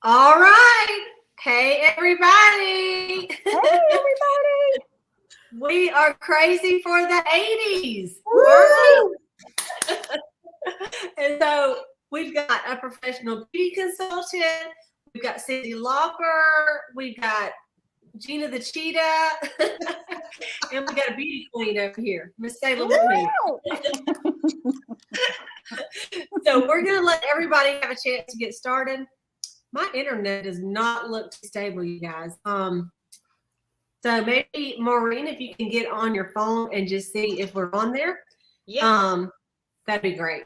All right. Hey, everybody. Hey, everybody. We are crazy for the 80s. Woo! And so we've got a professional beauty consultant. We've got Cindy Lauper. We've got Gina the Cheetah. And we got a beauty queen over here, Miss Salem Queen. So we're going to let everybody have a chance to get started. My internet does not look too stable, you guys. So maybe Maureen, if you can get on your phone and just see if we're on there. Yeah. That'd be great.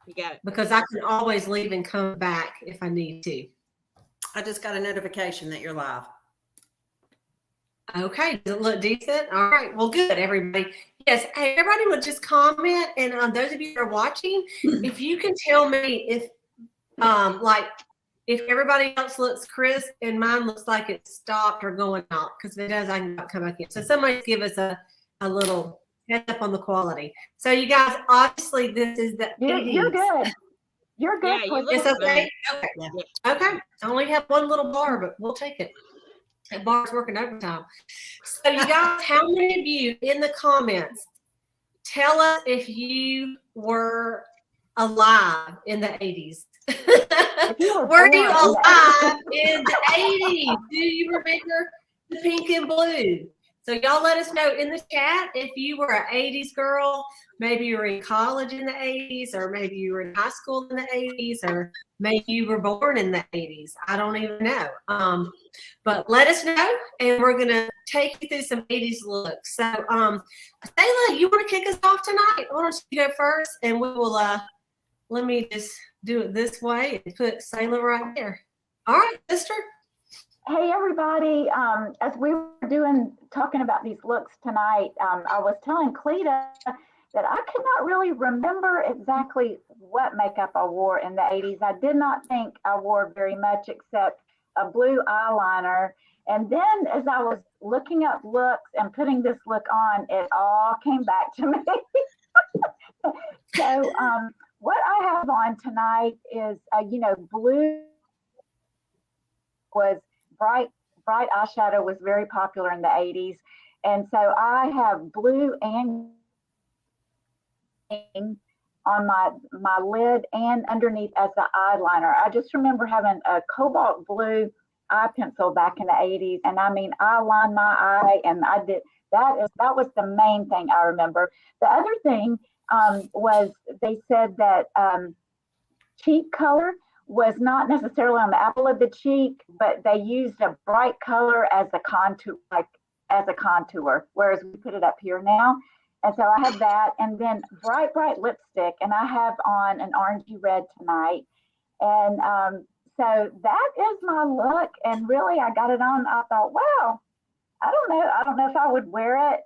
You got it. Because I can always leave and come back if I need to. I just got a notification that you're live. Okay, does it look decent? All right, well, good, everybody. Yes, hey, everybody would just comment, and those of you that are watching, if you can tell me if, if everybody else looks crisp and mine looks like it's stopped or going out, because if it does, I can come back in. So somebody give us a little heads up on the quality. So you guys, obviously, this is the 80s. You're good. You're good. Yeah, you It's look okay. good. Okay. Yeah. Okay. I only have one little bar, but we'll take it. That bar's working overtime. So you guys, how many of you in the comments tell us if you were alive in the 80s? Were you alive in the 80s? Do you remember the pink and blue? So y'all let us know in the chat if you were an 80s girl, maybe you were in college in the 80s, or maybe you were in high school in the 80s, or maybe you were born in the 80s. I don't even know. But let us know, and we're going to take you through some 80s looks. So, Sayla, you want to kick us off tonight? Why don't you go first, and we will, let me just do it this way and put Sayla right there. All right, sister. Hey, everybody. As we were talking about these looks tonight, I was telling Cleta that I could not really remember exactly what makeup I wore in the 80s. I did not think I wore very much except a blue eyeliner. And then as I was looking up looks and putting this look on, it all came back to me. So what I have on tonight is, blue was bright eyeshadow was very popular in the 80s. And so I have blue and on my lid and underneath as the eyeliner. I just remember having a cobalt blue eye pencil back in the 80s. And I mean, I lined my eye and I did, that was the main thing I remember. The other thing was they said that cheek color was not necessarily on the apple of the cheek, but they used a bright color as a contour, whereas we put it up here now. And so I have that, and then bright lipstick, and I have on an orangey red tonight. And so that is my look, and really I got it on. I thought, wow, I don't know if I would wear it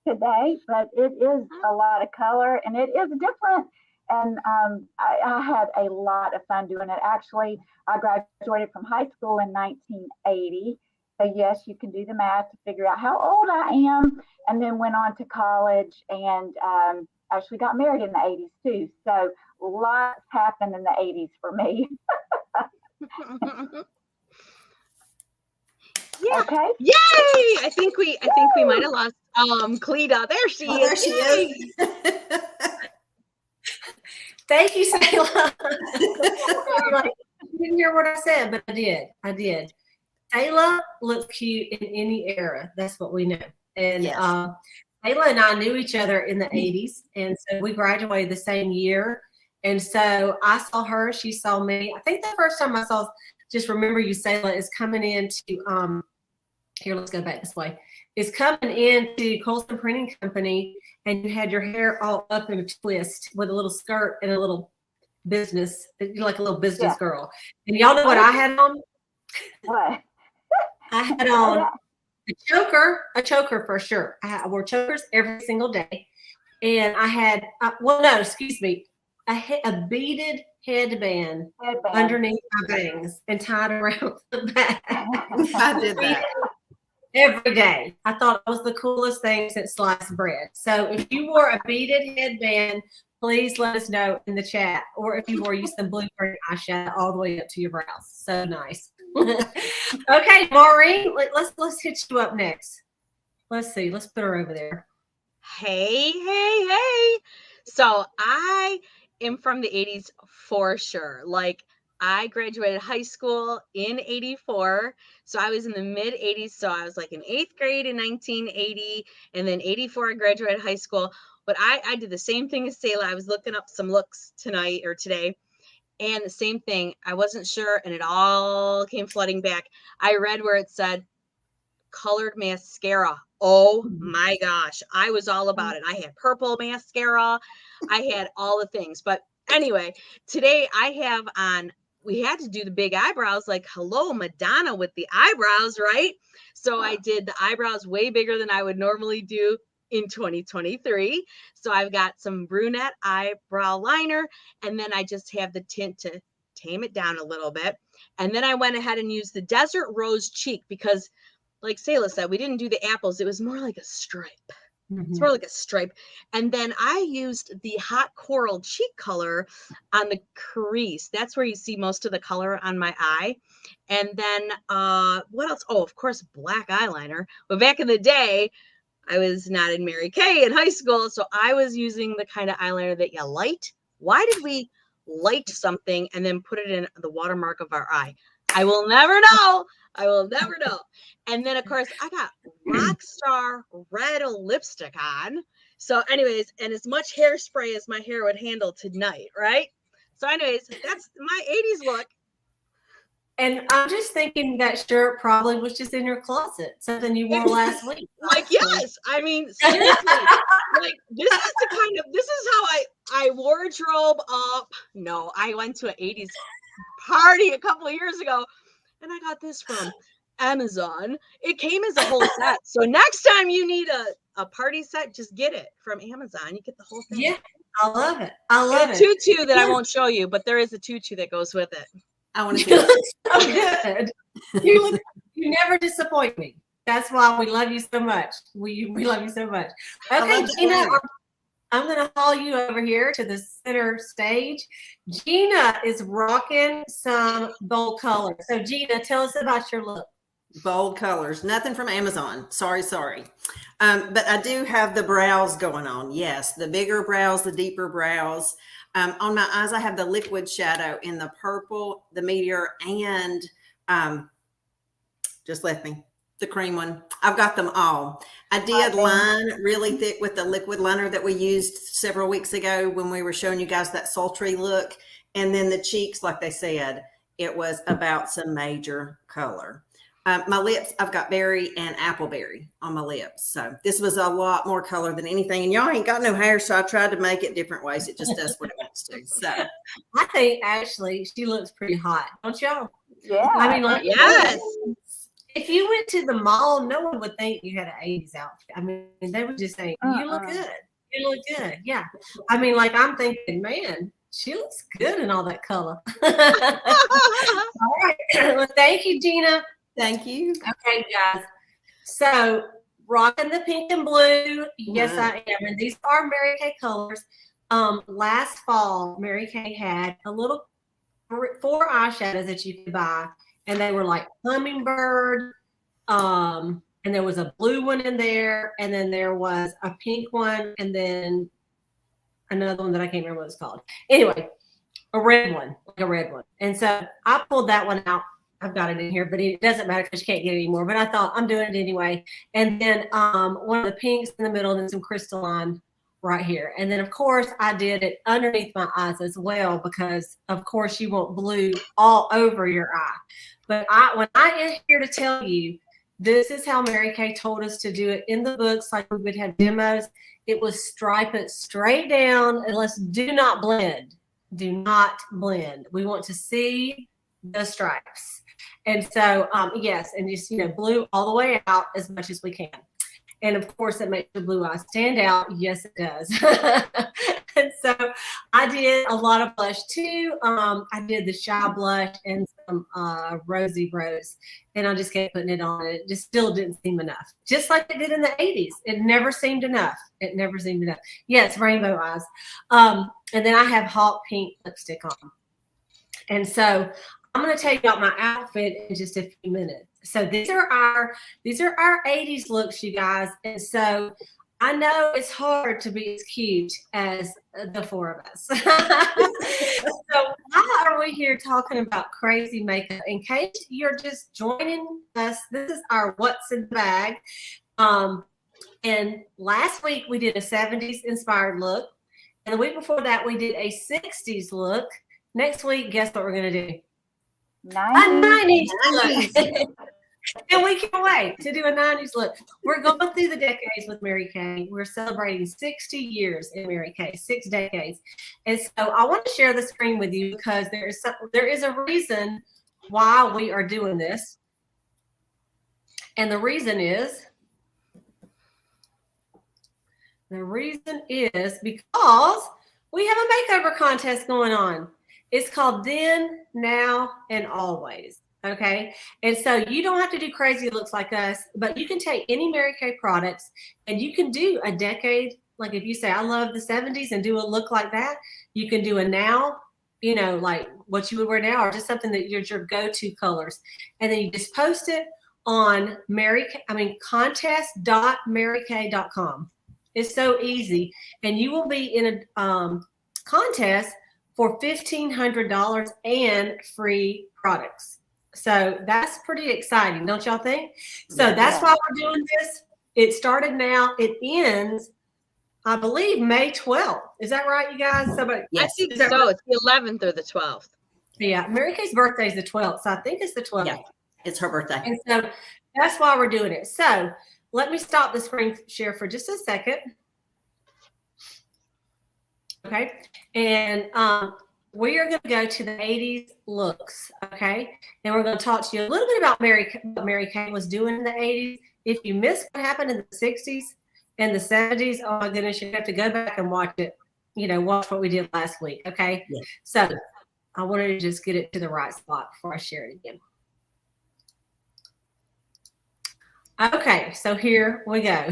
today, but it is a lot of color, and it is different. And I had a lot of fun doing it. Actually, I graduated from high school in 1980. So yes, you can do the math to figure out how old I am. And then went on to college and actually got married in the 80s too. So lots happened in the 80s for me. Yeah. Okay. Yay! I think we might have lost Cleta. There she is. There she is. Thank you, Sayla. I didn't hear what I said, but I did. Sayla looks cute in any era. That's what we know. And Yes. Sayla and I knew each other in the 80s. And so we graduated the same year. And so I saw her, she saw me. I think the first time I saw, just remember you, Sayla, is coming into, here, let's go back this way. Is coming into Colson Printing Company, and you had your hair all up in a twist with a little skirt and a little business, like a little business girl. And y'all know what I had on? What? I had on a choker for sure. I wore chokers every single day. And I had, a beaded headband underneath my bangs and tied around the back. I did that. Every day. I thought it was the coolest thing since sliced bread. So if you wore a beaded headband please let us know in the chat, or if you were using some blue-green eyeshadow all the way up to your brows. So nice. Okay, Maureen, let's hit you up next. Let's see. Let's put her over there. Hey. So I am from the 80s for sure. Like, I graduated high school in 84. So I was in the mid 80s. So I was like in 8th grade in 1980. And then 84, I graduated high school. But I did the same thing as Sayla. I was looking up some looks tonight or today. And the same thing. I wasn't sure. And it all came flooding back. I read where it said colored mascara. Oh my gosh. I was all about it. I had purple mascara. I had all the things. But anyway, today I have on, we had to do the big eyebrows, like, hello, Madonna with the eyebrows, right? So I did the eyebrows way bigger than I would normally do in 2023. So I've got some brunette eyebrow liner, and then I just have the tint to tame it down a little bit. And then I went ahead and used the Desert Rose Cheek because, like Sayla said, we didn't do the apples. It was more like a stripe. It's more like a stripe. And then I used the Hot Coral Cheek color on the crease. That's where you see most of the color on my eye. And then what else? Oh, of course, black eyeliner. But back in the day, I was not in Mary Kay in high school. So I was using the kind of eyeliner that you light. Why did we light something and then put it in the watermark of our eye? I will never know. I will never know. And then, of course, I got Rockstar Red lipstick on. So anyways, and as much hairspray as my hair would handle tonight, right? So anyways, that's my 80s look. And I'm just thinking that shirt probably was just in your closet, something you wore last week. Like, yes. I mean, seriously. Like, this is how I wardrobe up. No, I went to an 80s party a couple of years ago, and I got this from Amazon. It came as a whole set. So next time you need a party set, just get it from Amazon. You get the whole thing. Yeah, I love it. I love a it. tutu that I won't show you, but there is a tutu that goes with it. I want to You see look so good. You never disappoint me. That's why we love you so much. We love you so much. Okay, Gina, I'm going to haul you over here to the center stage. Gina is rocking some bold colors. So, Gina, tell us about your look. bold colors. Nothing from Amazon. Sorry. But I do have the brows going on. Yes, the bigger brows, the deeper brows. On my eyes, I have the liquid shadow in the purple, the meteor, and just left me, the cream one. I've got them all. I did line really thick with the liquid liner that we used several weeks ago when we were showing you guys that sultry look. And then the cheeks, like they said, it was about some major color. My lips, I've got berry and appleberry on my lips. So this was a lot more color than anything. And y'all ain't got no hair, so I tried to make it different ways. It just does what it wants to. So I think actually she looks pretty hot, don't y'all? Yeah. I mean, like, Yes. if you went to the mall, no one would think you had an 80s outfit. I mean, they would just think, you look good. You look good. Yeah. I mean, like, I'm thinking, man, she looks good in all that color. All right. Well, thank you, Gina. thank you. Okay, guys. So, rocking the pink and blue. Yes, I am. And these are Mary Kay colors. Last fall, Mary Kay had a little 4 eyeshadows that you could buy. And they were like hummingbird, and there was a blue one in there, and then there was a pink one, and then another one that I can't remember what it's called. Anyway, a red one, like a red one. And so I pulled that one out. I've got it in here, but it doesn't matter because you can't get it anymore. But I thought I'm doing it anyway. And then one of the pinks in the middle, and then some crystalline right here. And then, of course, I did it underneath my eyes as well because, of course, you want blue all over your eye. But when I am here to tell you, this is how Mary Kay told us to do it in the books, like we would have demos. It was stripe it straight down and let's do not blend. Do not blend. We want to see the stripes. And so, yes, and just, blue all the way out as much as we can. And of course, it makes your blue eyes stand out. Yes, it does. And so I did a lot of blush too. I did the Shy blush and some Rosy Rose, and I just kept putting it on. It just still didn't seem enough. Just like it did in the 80s. It never seemed enough. It never seemed enough. Yes, rainbow eyes. And then I have hot pink lipstick on. And so I'm going to tell you about my outfit in just a few minutes. So these are our 80s looks, you guys. And so I know it's hard to be as cute as the four of us. So why are we here talking about crazy makeup? In case you're just joining us, this is our What's in the Bag. And last week we did a 70s inspired look. And the week before that we did a 60s look. Next week, guess what we're going to do? 90s look. And we can't wait to do a 90s look. We're going through the decades with Mary Kay. We're celebrating 60 years in Mary Kay, 6 decades. And so I want to share the screen with you because there is a reason why we are doing this. And the reason is because we have a makeover contest going on. It's called Then, Now, and Always. Okay. And so you don't have to do crazy looks like us, but you can take any Mary Kay products and you can do a decade. Like if you say, I love the 70s and do a look like that, you can do a now, you know, like what you would wear now or just something that your go-to colors. And then you just post it on contest.marykay.com. It's so easy. And you will be in a contest for $1,500 and free products. So that's pretty exciting, don't y'all think? So that's why we're doing this. It started now. It ends, I believe, May 12th. Is that right, you guys? Somebody, yes. I think so. Right? It's the 11th or the 12th. Yeah, Mary Kay's birthday is the 12th, so I think it's the 12th. Yeah, it's her birthday. And so that's why we're doing it. So let me stop the screen share for just a second. Okay, and we are going to go to the 80s looks, okay? And we're going to talk to you a little bit about what Mary Kay was doing in the 80s. If you missed what happened in the 60s and the 70s, oh my goodness, you have to go back and watch it, you know, watch what we did last week, okay? Yeah. So I wanted to just get it to the right spot before I share it again. Okay, so here we go.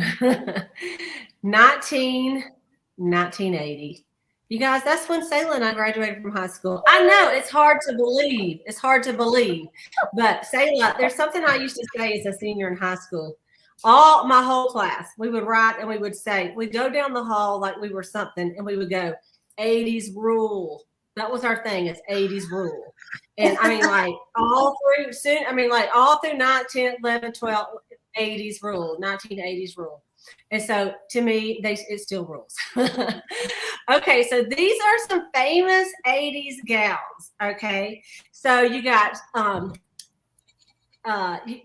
1980. You guys, that's when Sayla and I graduated from high school. I know it's hard to believe. It's hard to believe. But Sayla, there's something I used to say as a senior in high school. My whole class, we would write and we would say, we'd go down the hall like we were something and we would go, 80s rule. That was our thing, is 80s rule. And I mean, like all through 9th, 10th, 11th, 12th, 80s rule, 1980s rule. And so to me, it still rules. Okay, so these are some famous 80s gals. Okay, so you got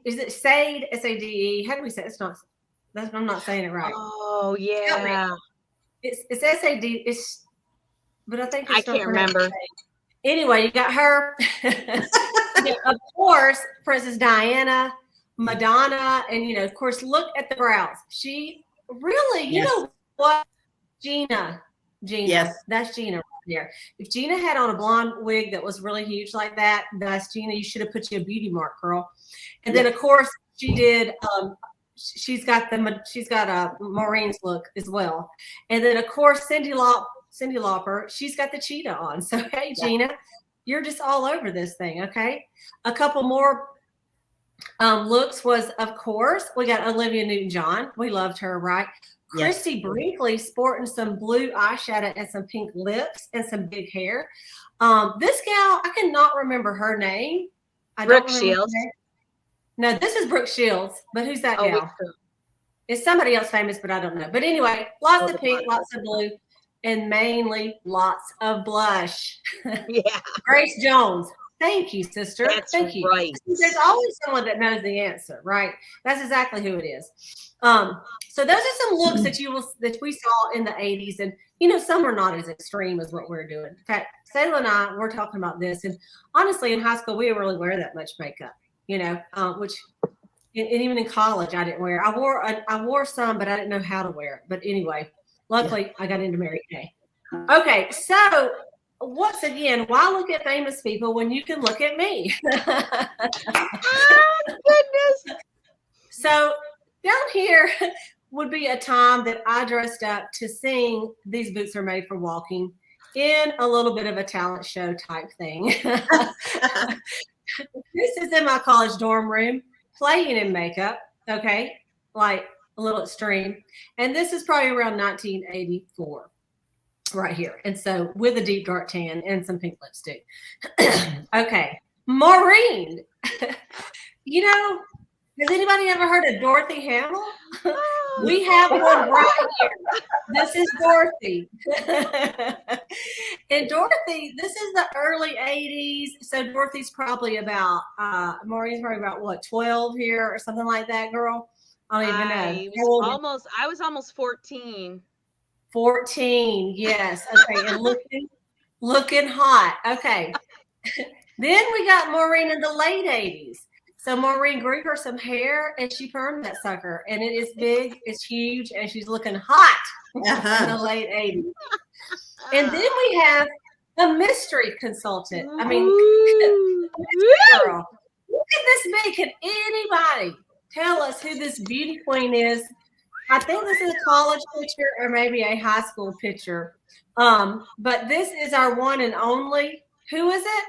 is it Sade, S-A-D-E? How do we say it? I'm not saying it right. Oh yeah, it's S-A-D. But I think I can't remember. Anyway, you got her. Of course, Princess Diana, Madonna, and of course, look at the brows. She really, you know what, Gina, yes, that's Gina right there. If Gina had on a blonde wig that was really huge like that, that's Gina. You should have put you a beauty mark, girl. And then of course she did. She's got a Maureen's look as well. And then of course Cyndi Lauper, she's got the cheetah on. So hey, Gina, you're just all over this thing. Okay, a couple more looks was, of course, we got Olivia Newton-John. We loved her, right? Yes. Christy Brinkley sporting some blue eyeshadow and some pink lips and some big hair. This gal, I cannot remember her name. Brooke Shields. No, this is Brooke Shields, but who's that gal? It's somebody else famous, but I don't know. But anyway, lots of pink, lots of blue, and mainly lots of blush. Yeah. Grace Jones. Thank you, sister. Thank you. Right. There's always someone that knows the answer, right? That's exactly who it is. So those are some looks that we saw in the 80s, and some are not as extreme as what we're doing. In fact, Sayla and I were talking about this, and honestly, in high school, we didn't really wear that much makeup, which And even in college, I didn't wear it. I wore some, but I didn't know how to wear it. But anyway, luckily I got into Mary Kay. Okay, so once again, why look at famous people when you can look at me? Oh, goodness. So down here would be a time that I dressed up to sing These Boots Are Made for Walking in a little bit of a talent show type thing. This is in my college dorm room, playing in makeup, okay, like a little extreme. And this is probably around 1984 right here. And so with a deep dark tan and some pink lipstick. Okay, Maureen. You know, has anybody ever heard of Dorothy Hamill? We have one right here. This is Dorothy. And Dorothy, this is the early 80s. So Dorothy's probably about, Maureen's probably about what, 12 here or something like that, girl? I don't even know. I was almost 14. 14, yes. Okay, and looking hot. Okay. Then we got Maureen in the late 80s. So Maureen grew her some hair and she permed that sucker. And it is big, it's huge, and she's looking hot in the late 80s. And then we have a mystery consultant. I mean, girl, look at this me. Can anybody tell us who this beauty queen is? I think this is a college picture or maybe a high school picture. But this is our one and only. Who is it?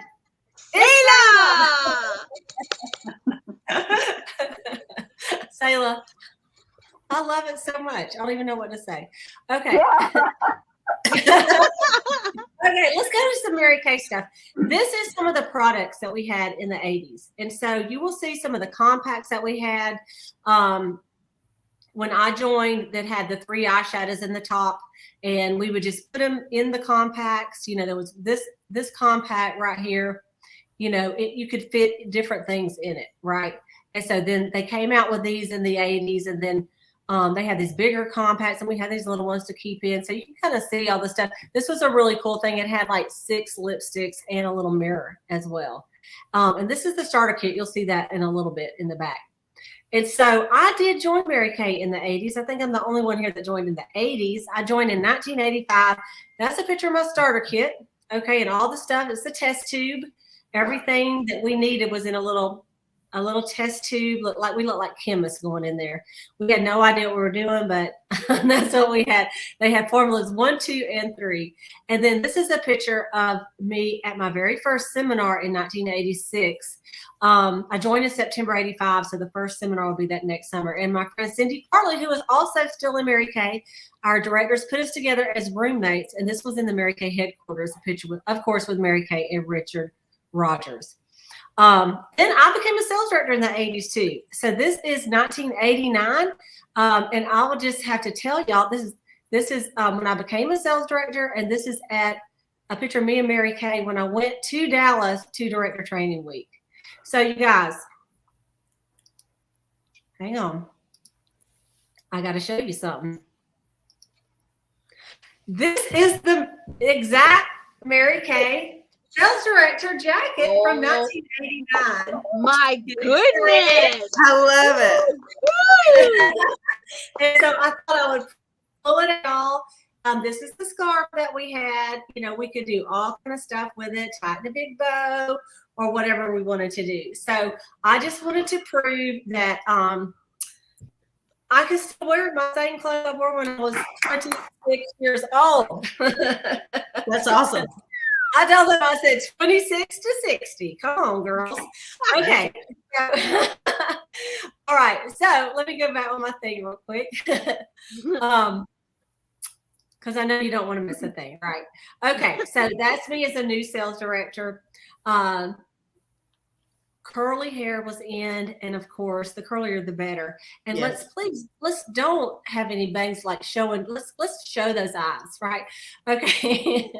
Sayla. I love it so much. I don't even know what to say. Okay. Yeah. Okay, let's go to some Mary Kay stuff. This is some of the products that we had in the 80s. And so you will see some of the compacts that we had when I joined that had the 3 eyeshadows in the top. And we would just put them in the compacts. You know, there was this compact right here. You know, you could fit different things in it, right? And so then they came out with these in the 80s, and then they had these bigger compacts, and we had these little ones to keep in. So you can kind of see all the stuff. This was a really cool thing. It had like 6 lipsticks and a little mirror as well. And this is the starter kit. You'll see that in a little bit in the back. And so I did join Mary Kay in the 80s. I think I'm the only one here that joined in the 80s. I joined in 1985. That's a picture of my starter kit. Okay, and all the stuff. It's the test tube. Everything that we needed was in a little test tube. We looked like chemists going in there. We had no idea what we were doing, but that's what we had. They had formulas 1, 2, and 3. And then this is a picture of me at my very first seminar in 1986. I joined in September 85, so the first seminar will be that next summer. And my friend Cindy Farley, who is also still in Mary Kay, our directors put us together as roommates, and this was in the Mary Kay headquarters, a picture, of course, with Mary Kay and Richard Rogers. Then I became a sales director in the 80s too. So this is 1989. And I will just have to tell y'all, this is when I became a sales director, and this is at a picture of me and Mary Kay when I went to Dallas to director training week. So you guys, hang on. I got to show you something. This is the exact Mary Kay sales director jacket from 1989. My goodness. I love it. And so I thought I would pull it out. This is the scarf that we had. You know, we could do all kind of stuff with it, tie it in a big bow or whatever we wanted to do. So I just wanted to prove that I could still wear my same clothes I wore when I was 26 years old. That's awesome. I told them, I said 26 to 60. Come on, girls. Okay. All right. So let me go back on my thing real quick. Because I know you don't want to miss a thing, right? Okay. So that's me as a new sales director. Curly hair was in, and of course, the curlier the better. And Yes. let's don't have any bangs like showing. Let's show those eyes, right? Okay,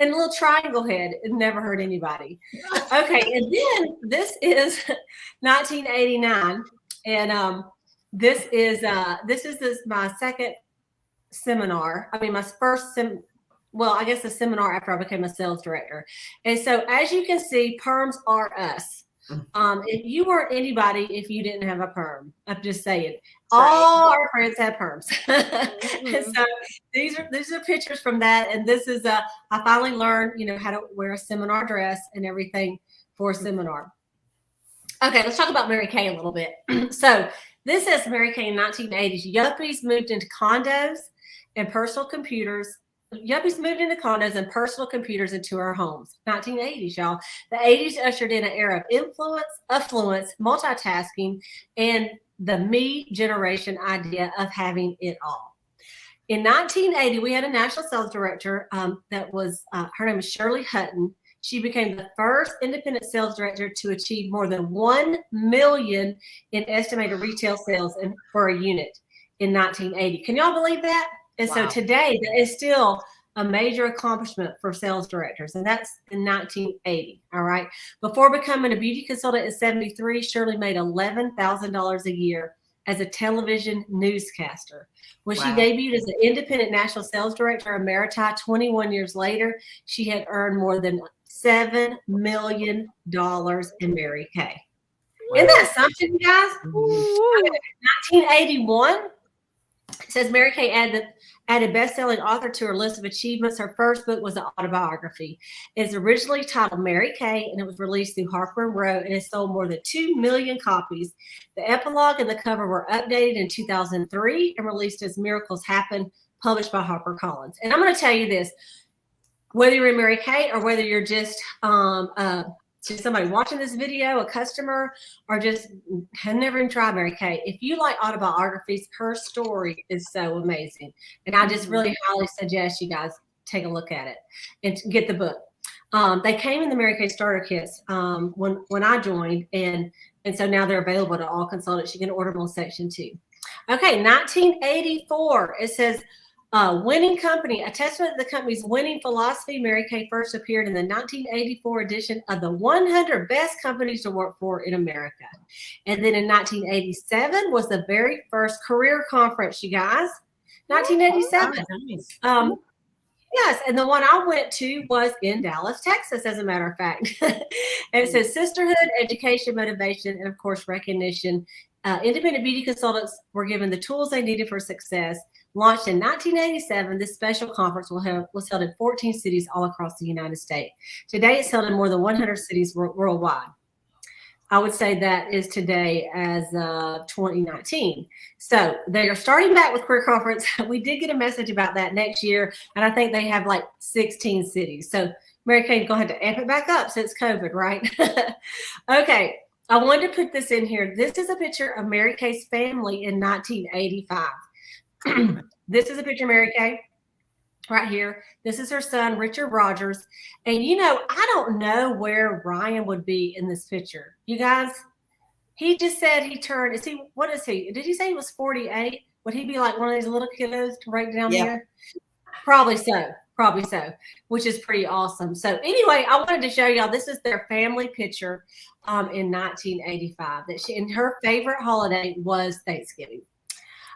and a little triangle head. It never hurt anybody. Okay, and then this is 1989, and this is my second seminar. I mean, my first well, I guess the seminar after I became a sales director. And so, as you can see, perms are us. If you weren't anybody if you didn't have a perm. I'm just saying. All our friends had perms. And so these are pictures from that. And this is I finally learned, how to wear a seminar dress and everything for a seminar. Okay, let's talk about Mary Kay a little bit. So this is Mary Kay in 1980s. Yuppies moved into condos and personal computers. Yuppies moved into condos and personal computers into our homes. 1980s, y'all. The 80s ushered in an era of influence, affluence, multitasking, and the me generation idea of having it all. In 1980, we had a national sales director that was, her name is Shirley Hutton. She became the first independent sales director to achieve more than 1 million in estimated retail sales for a unit in 1980. Can y'all believe that? And so today, that is still a major accomplishment for sales directors, and that's in 1980. All right. Before becoming a beauty consultant in 73, Shirley made $11,000 a year as a television newscaster. When she debuted as an independent national sales director of Emeriti 21 years later, she had earned more than $7 million in Mary Kay. Isn't that something, you guys? 1981, it says Mary Kay added best-selling author to her list of achievements. Her first book was an autobiography. It's originally titled Mary Kay, and it was released through Harper & Row, and it sold more than 2 million copies. The epilogue and the cover were updated in 2003 and released as Miracles Happen, published by HarperCollins. And I'm going to tell you this, whether you're in Mary Kay or whether you're just somebody watching this video, a customer, or just have never even tried Mary Kay, if you like autobiographies, her story is so amazing. And I just really highly suggest you guys take a look at it and get the book. They came in the Mary Kay starter kits when I joined, and so now they're available to all consultants. You can order them on Section 2. Okay, 1984, it says, winning company, a testament to the company's winning philosophy. Mary Kay first appeared in the 1984 edition of the 100 Best Companies to Work For in America. And then in 1987 was the very first career conference, you guys. 1987. Oh, yes, and the one I went to was in Dallas, Texas, as a matter of fact. And it says sisterhood, education, motivation, and of course recognition. Independent beauty consultants were given the tools they needed for success. Launched in 1987, this special conference was held in 14 cities all across the United States. Today, it's held in more than 100 cities worldwide. I would say that is today as 2019. So they are starting back with Career Conference. We did get a message about that next year, and I think they have like 16 cities. So Mary Kay, going to have to amp it back up since COVID, right? Okay, I wanted to put this in here. This is a picture of Mary Kay's family in 1985. This is a picture of Mary Kay right here. This is her son, Richard Rogers. And, I don't know where Ryan would be in this picture. You guys, he just said he turned, what is he? Did he say he was 48? Would he be like one of these little kiddos right down here? Probably so, which is pretty awesome. So anyway, I wanted to show y'all, this is their family picture in 1985. And her favorite holiday was Thanksgiving.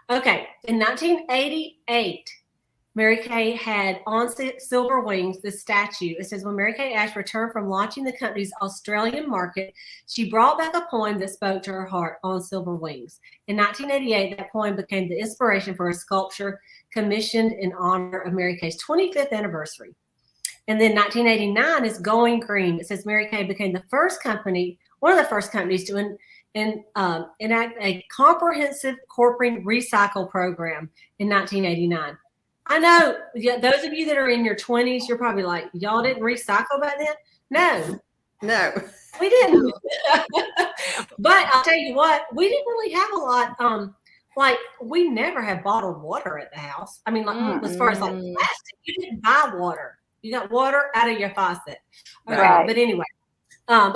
Okay, in 1988, Mary Kay had on silver wings the statue. It says, when Mary Kay Ash returned from launching the company's Australian market, she brought back a poem that spoke to her heart on silver wings. In 1988, that poem became the inspiration for a sculpture commissioned in honor of Mary Kay's 25th anniversary. And then 1989 is Going Green. It says Mary Kay became one of the first companies to enact a comprehensive corporate recycle program in 1989. I know those of you that are in your 20s, you're probably like, y'all didn't recycle back then? No, we didn't. But I'll tell you what, we didn't really have a lot. Like we never had bottled water at the house. I mean, like as far as like plastic, you didn't buy water. You got water out of your faucet. Okay, right. But anyway. So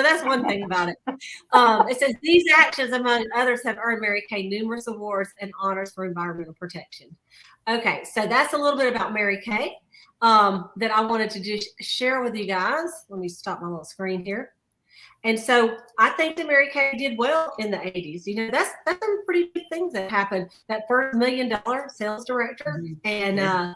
that's one thing about it. It says these actions, among others, have earned Mary Kay numerous awards and honors for environmental protection. Okay, so that's a little bit about Mary Kay that I wanted to just share with you guys. Let me stop my little screen here. And so I think that Mary Kay did well in the 80s. That's some pretty big things that happened. That first $1 million sales director, and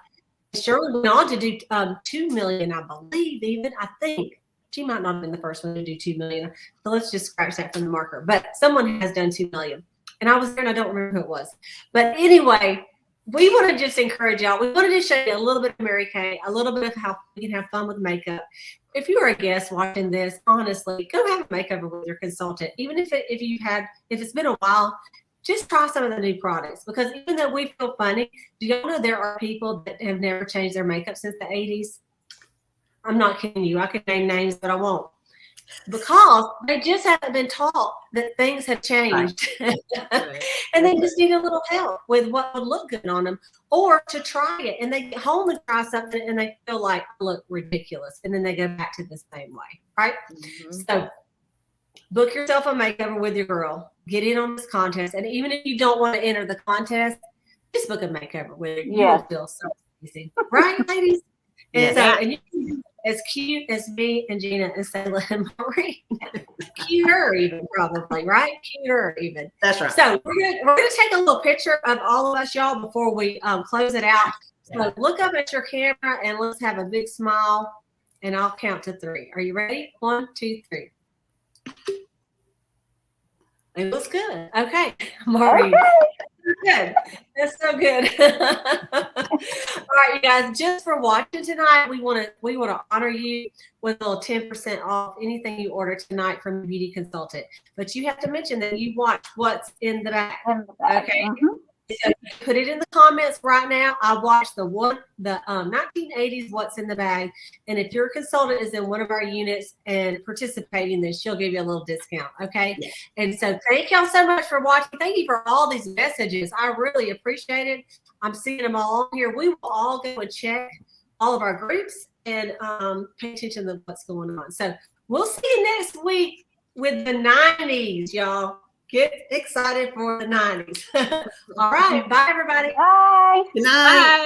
Shirley went on to do $2 million, I believe, even I think. She might not have been the first one to do 2 million. So let's just scratch that from the marker. But someone has done 2 million. And I was there and I don't remember who it was. But anyway, we want to just encourage y'all. We wanted to show you a little bit of Mary Kay, a little bit of how we can have fun with makeup. If you are a guest watching this, honestly, go have a makeover with your consultant. Even if it's been a while, just try some of the new products, because even though we feel funny, do y'all know there are people that have never changed their makeup since the 80s? I'm not kidding you. I could name names, but I won't, because they just haven't been taught that things have changed. Right. And they just need a little help with what would look good on them, or to try it. And they get home and try something and they feel like, I look ridiculous. And then they go back to the same way, right? Mm-hmm. So book yourself a makeover with your girl. Get in on this contest. And even if you don't want to enter the contest, just book a makeover with her. You will feel so easy. Right, ladies? And so, and you can be as cute as me and Gina and Sayla and Maureen. Cuter even, probably, right? Cuter even. That's right. So we're gonna take a little picture of all of us, y'all, before we close it out. So look up at your camera and let's have a big smile, and I'll count to 3. Are you ready? 1, 2, 3. It looks good. Okay, Maureen. Good. That's so good. All right, you guys, just for watching tonight, we want to honor you with a little 10% off anything you order tonight from the beauty consultant. But you have to mention that you watch what's in the bag. Okay. Mm-hmm. So put it in the comments right now. I watched the 1980s What's in the Bag, and if your consultant is in one of our units and participating, then she'll give you a little discount. Okay. Yeah. And so thank y'all so much for watching. Thank you for all these messages. I really appreciate it. I'm seeing them all on here. We will all go and check all of our groups and pay attention to what's going on. So we'll see you next week with the 90s, y'all. Get excited for the 90s. All right. Bye, everybody. Bye. Good night. Bye.